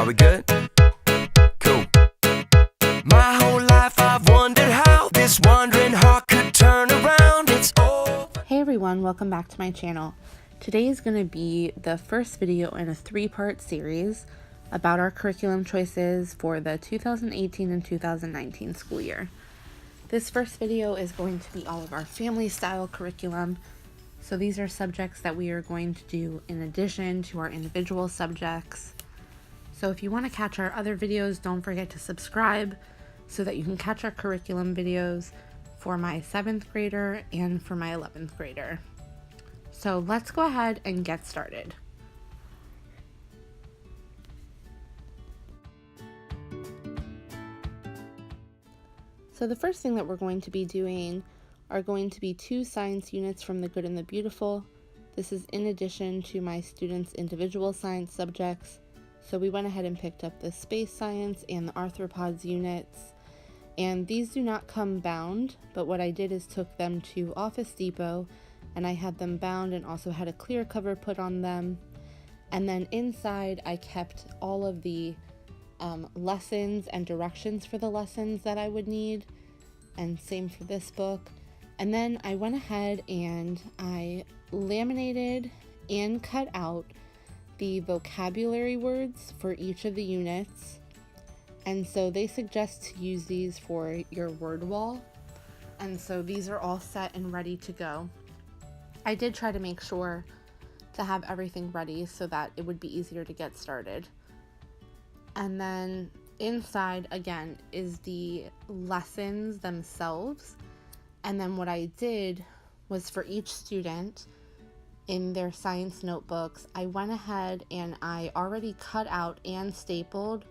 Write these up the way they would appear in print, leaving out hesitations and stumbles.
we good? Cool. My whole life I've wondered how this wandering heart could turn around. It's over. Hey everyone, welcome back to my channel. Today is going to be the first video in a 3-part series about our curriculum choices for the 2018 and 2019 school year. This first video is going to be all of our family style curriculum. So these are subjects that we are going to do in addition to our individual subjects. So if you want to catch our other videos, don't forget to subscribe so that you can catch our curriculum videos for my 7th grader and for my 11th grader. So let's go ahead and get started. So the first thing that we're going to be doing are going to be 2 science units from the Good and the Beautiful. This is in addition to my students' individual science subjects. So we went ahead and picked up the space science and the arthropods units. And these do not come bound, but what I did is took them to Office Depot and I had them bound and also had a clear cover put on them. And then inside I kept all of the lessons and directions for the lessons that I would need, and same for this book. And then I went ahead and I laminated and cut out the vocabulary words for each of the units, and so they suggest to use these for your word wall, and so these are all set and ready to go. I did try to make sure to have everything ready so that it would be easier to get started. And then inside again is the lessons themselves. And then what I did was for each student in their science notebooks, I went ahead and I already cut out and stapled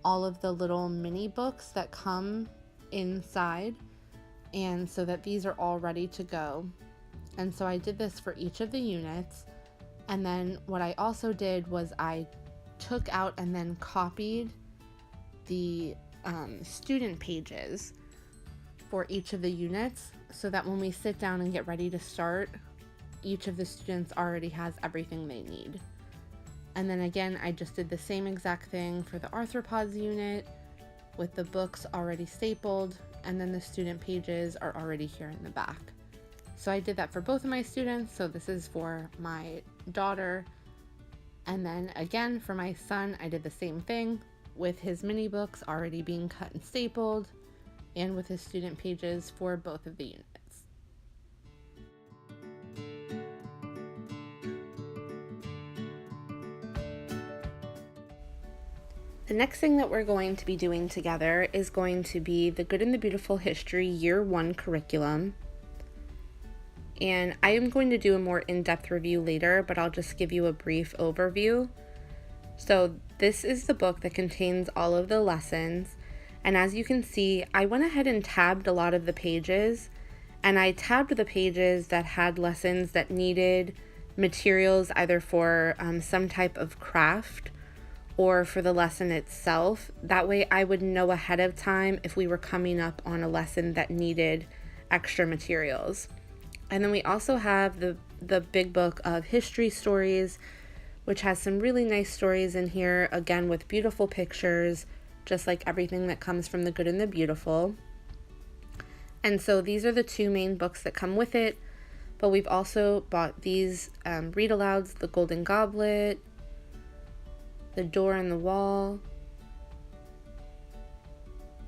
all of the little mini books that come inside, and so that these are all ready to go. And so I did this for each of the units. And then what I also did was I took out and then copied the student pages for each of the units, so that when we sit down and get ready to start, each of the students already has everything they need. And then again, I just did the same exact thing for the arthropods unit with the books already stapled, and then the student pages are already here in the back. So I did that for both of my students. So this is for my daughter. And then again, for my son, I did the same thing with his mini books already being cut and stapled, and with his student pages for both of the units. The next thing that we're going to be doing together is going to be the Good and the Beautiful History Year 1 curriculum. And I am going to do a more in-depth review later, but I'll just give you a brief overview. So this is the book that contains all of the lessons. And as you can see, I went ahead and tabbed a lot of the pages, and I tabbed the pages that had lessons that needed materials either for some type of craft or for the lesson itself. That way I would know ahead of time if we were coming up on a lesson that needed extra materials. And then we also have the big book of history stories, which has some really nice stories in here, again with beautiful pictures, just like everything that comes from the Good and the Beautiful. And so these are the 2 main books that come with it, but we've also bought these read-alouds, The Golden Goblet, The Door in the Wall,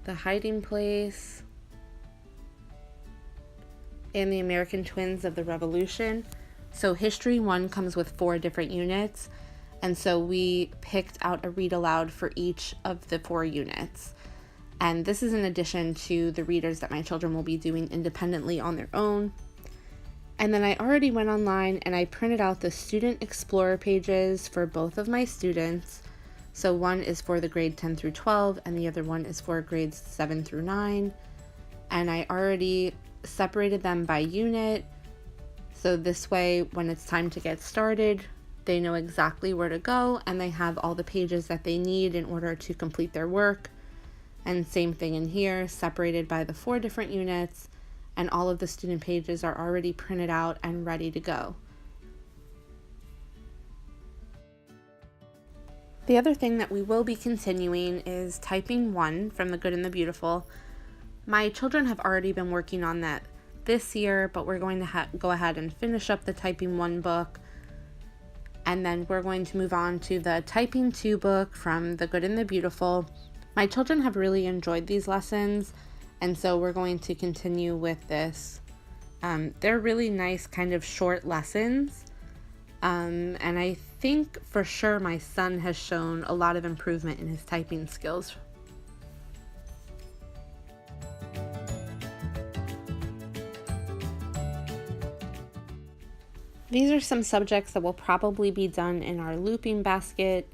The Hiding Place, and The American Twins of the Revolution. So History 1 comes with 4 different units, and so we picked out a read aloud for each of the 4 units. And this is in addition to the readers that my children will be doing independently on their own. And then I already went online and I printed out the Student Explorer pages for both of my students. So one is for the grade 10 through 12 and the other one is for grades 7 through 9. And I already separated them by unit, so this way when it's time to get started, they know exactly where to go and they have all the pages that they need in order to complete their work. And same thing in here, separated by the 4 different units, and all of the student pages are already printed out and ready to go. The other thing that we will be continuing is Typing 1 from The Good and the Beautiful. My children have already been working on that this year, but we're going to go ahead and finish up the Typing 1 book, and then we're going to move on to the Typing 2 book from The Good and the Beautiful. My children have really enjoyed these lessons, and so we're going to continue with this. They're really nice kind of short lessons, and I think for sure my son has shown a lot of improvement in his typing skills. These are some subjects that will probably be done in our looping basket.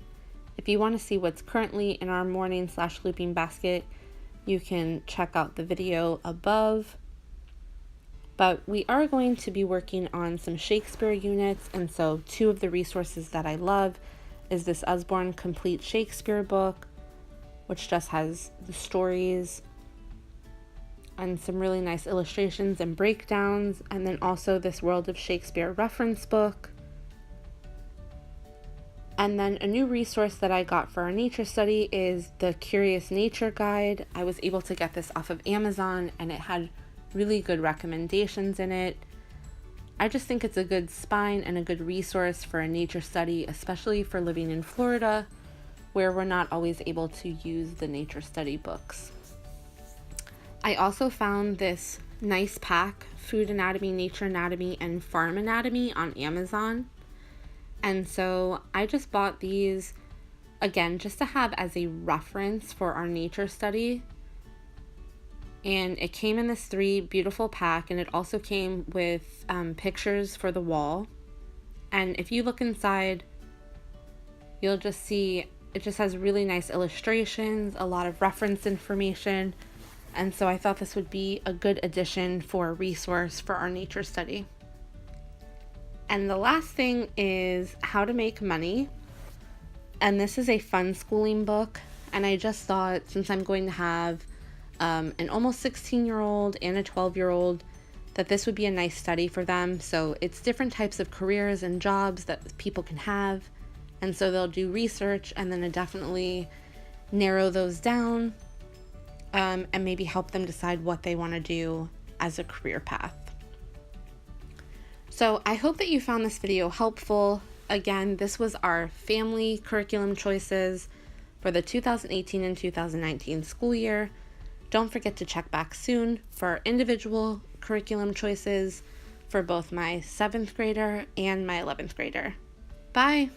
If you want to see what's currently in our morning/looping basket, you can check out the video above. But we are going to be working on some Shakespeare units, and so two of the resources that I love is this Usborne Complete Shakespeare book, which just has the stories and some really nice illustrations and breakdowns, and then also this World of Shakespeare reference book. And then a new resource that I got for our nature study is the Curious Nature Guide. I was able to get this off of Amazon, and it had really good recommendations in it. I just think it's a good spine and a good resource for a nature study, especially for living in Florida, where we're not always able to use the nature study books. I also found this nice pack, Food Anatomy, Nature Anatomy, and Farm Anatomy on Amazon. And so I just bought these, again, just to have as a reference for our nature study. And it came in this 3 beautiful pack, and it also came with pictures for the wall. And if you look inside, you'll just see it just has really nice illustrations, a lot of reference information. And so I thought this would be a good addition for a resource for our nature study. And the last thing is How to Make Money. And this is a fun schooling book. And I just thought, since I'm going to have an almost 16-year-old and a 12-year-old, that this would be a nice study for them. So it's different types of careers and jobs that people can have. And so they'll do research and then definitely narrow those down. And maybe help them decide what they want to do as a career path. So I hope that you found this video helpful. Again, this was our family curriculum choices for the 2018 and 2019 school year. Don't forget to check back soon for our individual curriculum choices for both my 7th grader and my 11th grader. Bye!